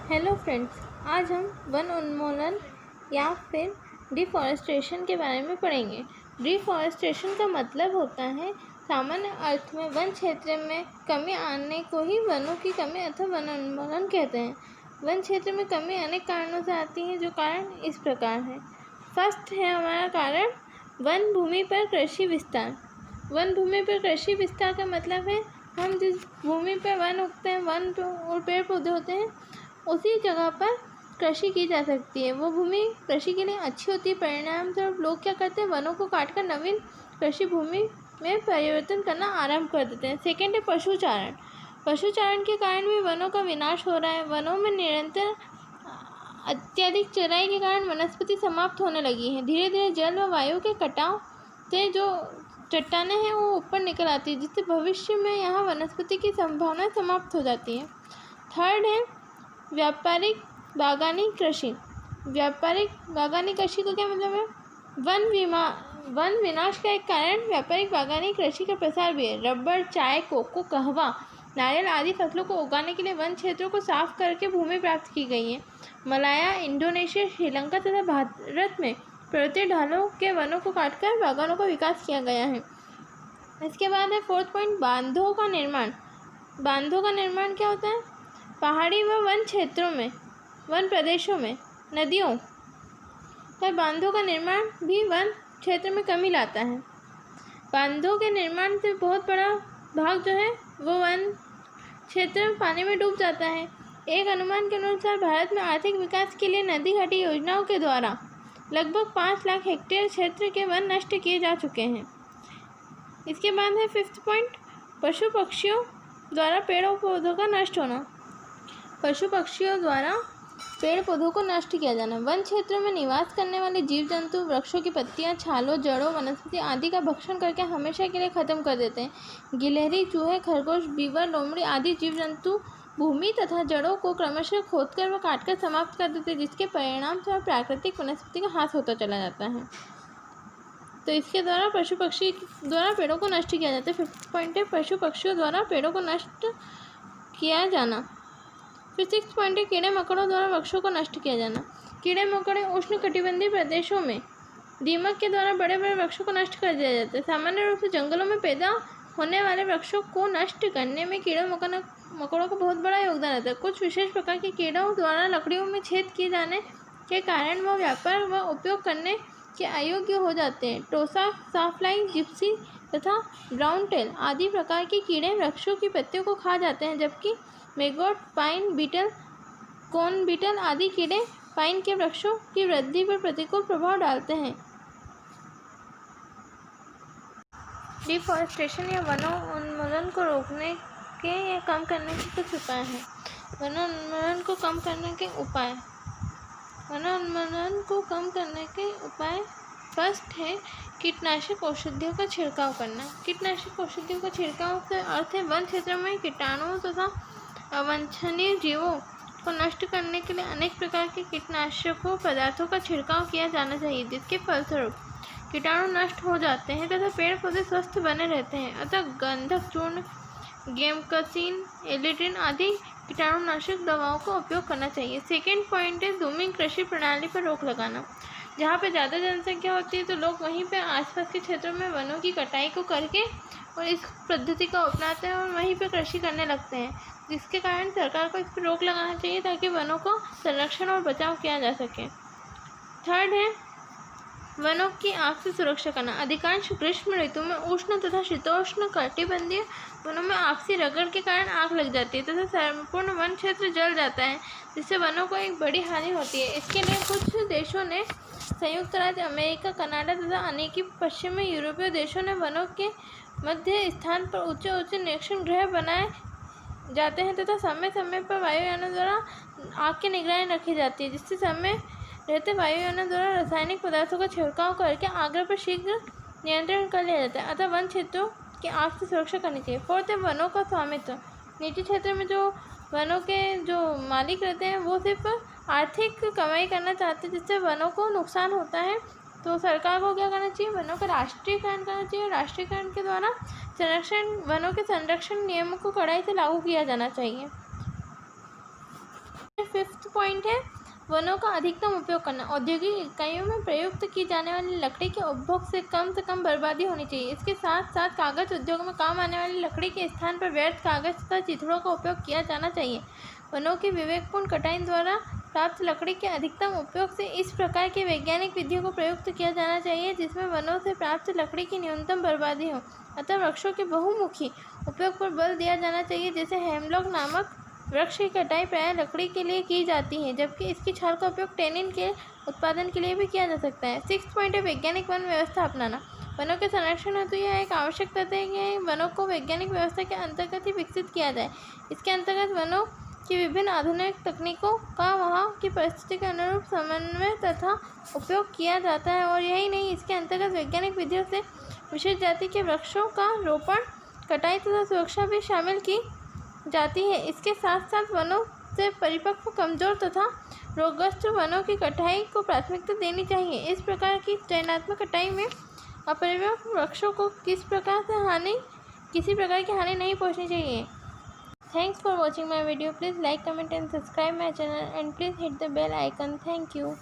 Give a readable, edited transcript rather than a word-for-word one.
Hello friends, आज हम one उन्मूलन या फिर डिफॉरेस्टेशन के बारे में पढ़ेंगे। डिफॉरेस्टेशन का मतलब होता है सामान्य अर्थ में वन क्षेत्र में कमी आने को ही वनों की कमी अथवा वन उन्मूलन कहते हैं। वन क्षेत्र में कमी अनेक कारणों से आती है, जो कारण इस प्रकार है। फर्स्ट है हमारा कारण वन भूमि पर कृषि विस्तार। वन भूमि पर कृषि विस्तार का मतलब है हम जिस भूमि पर वन उगते हैं, वन और पेड़ पौधे होते हैं, उसी जगह पर कृषि की जा सकती है। वो भूमि कृषि के लिए अच्छी होती है। परिणामस्वरूप लोग क्या करते हैं, वनों को काटकर नवीन कृषि भूमि में परिवर्तन करना आरंभ कर देते हैं। सेकेंड है पशुचारण। पशुचारण के कारण भी वनों का विनाश हो रहा है। वनों में निरंतर अत्यधिक चराई के कारण वनस्पति समाप्त होने लगी है। धीरे धीरे जल व वायु के कटाव से जो चट्टानें हैं वो ऊपर निकल आती है, जिससे भविष्य में यहाँ वनस्पति की संभावना समाप्त हो जाती है। थर्ड है व्यापारिक बागानी कृषि। व्यापारिक बागानी कृषि का क्या मतलब है? वन विनाश का एक कारण व्यापारिक बागानी कृषि का प्रसार भी है। रबर, चाय, कोको, कहवा, नारियल आदि फसलों को उगाने के लिए वन क्षेत्रों को साफ करके भूमि प्राप्त की गई है। मलाया, इंडोनेशिया, श्रीलंका तथा भारत में पर्वतीय ढालों के वनों को काटकर बागानों का विकास किया गया है। इसके बाद है फोर्थ पॉइंट, बांधों का निर्माण। बांधों का निर्माण क्या होता है? पहाड़ी व वन क्षेत्रों में, वन प्रदेशों में नदियों पर बांधों का निर्माण भी वन क्षेत्र में कमी लाता है। बांधों के निर्माण से बहुत बड़ा भाग जो है वो वन क्षेत्र में पानी में डूब जाता है। एक अनुमान के अनुसार भारत में आर्थिक विकास के लिए नदी घाटी योजनाओं के द्वारा लगभग 5 लाख हेक्टेयर क्षेत्र के वन नष्ट किए जा चुके हैं। इसके बाद है फिफ्थ पॉइंट, पशु पक्षियों द्वारा पेड़ों पौधों का नष्ट होना। पशु पक्षियों द्वारा पेड़ पौधों को नष्ट किया जाना। वन क्षेत्रों में निवास करने वाले जीव जंतु वृक्षों की पत्तियां, छालों, जड़ों, वनस्पति आदि का भक्षण करके हमेशा के लिए खत्म कर देते हैं। गिलहरी, चूहे, खरगोश, बीवर, लोमड़ी आदि जीव जंतु भूमि तथा जड़ों को क्रमशः खोदकर व काटकर समाप्त कर देते हैं, जिसके परिणाम से प्राकृतिक वनस्पति का ह्रास होता चला जाता है। तो इसके द्वारा पशु पक्षी द्वारा पेड़ों को नष्ट किया जाता है। फिफ्थ पॉइंट है पशु पक्षियों द्वारा पेड़ों को नष्ट किया जाना। फिर सिक्स पॉइंट है कीड़े मकोड़ों द्वारा वृक्षों को नष्ट किया जाना। कीड़े मकोड़े उष्ण कटिबंधीय प्रदेशों में दीमक के द्वारा बड़े बड़े वृक्षों को नष्ट कर दिया जाता है। सामान्य रूप से जंगलों में पैदा होने वाले वृक्षों को नष्ट करने में कीड़े मकोड़ों का बहुत बड़ा योगदान रहता है। कुछ विशेष प्रकार के कीड़ों द्वारा लकड़ियों में छेद किए जाने के कारण वह व्यापार व उपयोग करने के अयोग्य हो जाते हैं। टोसा, साफ्लाई, जिप्सी तथा ब्राउन टेल आदि प्रकार के कीड़े वृक्षों की पत्तियों को खा जाते हैं, जबकि मेगोट, पाइन बीटल, कोन बीटल आदि कीड़े पाइन के वृक्षों की वृद्धि पर प्रतिकूल प्रभाव डालते हैं। डिफॉरेस्टेशन या वनों उन्मूलन को रोकने के या कम करने के कुछ उपाय हैं। वनों उन्मूलन को कम करने के उपाय। वनों उन्मूलन को कम करने के उपाय फर्स्ट है कीटनाशक औषधियों का छिड़काव करना। कीटनाशक औषधियों का छिड़काव से अर्थ है वन क्षेत्र में कीटाणुओं तथा अवांछनीय जीवों को नष्ट करने के लिए अनेक प्रकार के कीटनाशकों पदार्थों का छिड़काव किया जाना चाहिए, जिसके फलस्वरूप कीटाणु नष्ट हो जाते हैं तथा पेड़ पौधे स्वस्थ बने रहते हैं। अतः गंधक चूर्ण, गेमकसीन, एलिड्रिन आदि कीटाणुनाशक दवाओं का उपयोग करना चाहिए। सेकेंड पॉइंट है ज़ूमिंग कृषि प्रणाली पर रोक लगाना। जहाँ पे ज़्यादा जनसंख्या होती है तो लोग वहीं पे आसपास के क्षेत्रों में वनों की कटाई को करके और इस पद्धति को अपनाते हैं और वहीं पे कृषि करने लगते हैं, जिसके कारण सरकार को इस पर रोक लगाना चाहिए ताकि वनों को संरक्षण और बचाव किया जा सके। थर्ड है वनों की आग से सुरक्षा करना। अधिकांश ग्रीष्म ऋतु में उष्ण तथा शीतोष्ण कटिबंधीय वनों में आपसी रगड़ के कारण आग लग जाती है तथा संपूर्ण वन क्षेत्र जल जाता है, जिससे वनों को एक बड़ी हानि होती है। इसके लिए कुछ देशों ने, संयुक्त राज्य अमेरिका, कनाडा तथा अनेक पश्चिमी यूरोपीय देशों ने वनों के मध्य स्थान पर ऊंचे ऊंचे निरीक्षण गृह बनाए जाते हैं तथा समय समय पर वायुयानों द्वारा आग की निगरानी रखी जाती है, जिससे समय रहते वायुयानों द्वारा रासायनिक पदार्थों का छिड़काव करके आग पर शीघ्र नियंत्रण कर लिया जाता है। अतः वन क्षेत्रों की आग से सुरक्षा करनी चाहिए। फोर्थ है वनों का स्वामित्व। निजी क्षेत्र में जो वनों के जो मालिक रहते हैं वो सिर्फ आर्थिक कमाई करना चाहते हैं, जिससे वनों को नुकसान होता है। तो सरकार को क्या करना चाहिए, वनों का राष्ट्रीयकरण करना चाहिए। राष्ट्रीयकरण के द्वारा वनों के संरक्षण नियमों को कड़ाई से लागू किया जाना चाहिए। फिफ्थ पॉइंट है वनों का अधिकतम उपयोग करना। औद्योगिक इकाइयों में प्रयुक्त की जाने वाली लकड़ी के उपभोग से कम बर्बादी होनी चाहिए। इसके साथ साथ कागज उद्योग में काम आने वाली लकड़ी के स्थान पर व्यर्थ कागज तथा चिथड़ों का उपयोग किया जाना चाहिए। वनों की विवेकपूर्ण कटाई द्वारा प्राप्त लकड़ी के अधिकतम उपयोग से इस प्रकार की वैज्ञानिक विधियों को प्रयुक्त किया जाना चाहिए जिसमें वनों से प्राप्त लकड़ी की न्यूनतम बर्बादी हो। अतः वृक्षों के बहुमुखी उपयोग पर बल दिया जाना चाहिए। जैसे हेमलॉक नामक वृक्ष की कटाई प्रायः लकड़ी के लिए की जाती है, जबकि इसकी छाल का उपयोग टेनिन के उत्पादन के लिए भी किया जा सकता है। 6 पॉइंट है वैज्ञानिक वन व्यवस्था अपनाना। वनों के संरक्षण हेतु यह एक आवश्यक तथ्य है कि वनों को वैज्ञानिक व्यवस्था के अंतर्गत ही विकसित किया जाए। इसके अंतर्गत वनों की विभिन्न आधुनिक तकनीकों का वहाँ की परिस्थिति के अनुरूप समन्वय तथा उपयोग किया जाता है। और यही नहीं, इसके अंतर्गत वैज्ञानिक विधियों से विशेष जाति के वृक्षों का रोपण, कटाई तथा सुरक्षा भी शामिल की जाती है। इसके साथ साथ वनों से परिपक्व, कमजोर तथा रोगग्रस्त वनों की कटाई को प्राथमिकता देनी चाहिए। इस प्रकार की चयनात्मक कटाई में अपरिपक्व वृक्षों को किसी प्रकार की हानि नहीं पहुंचनी चाहिए। Thanks for watching my video. Please like, comment and subscribe my channel and please hit the bell icon. Thank you.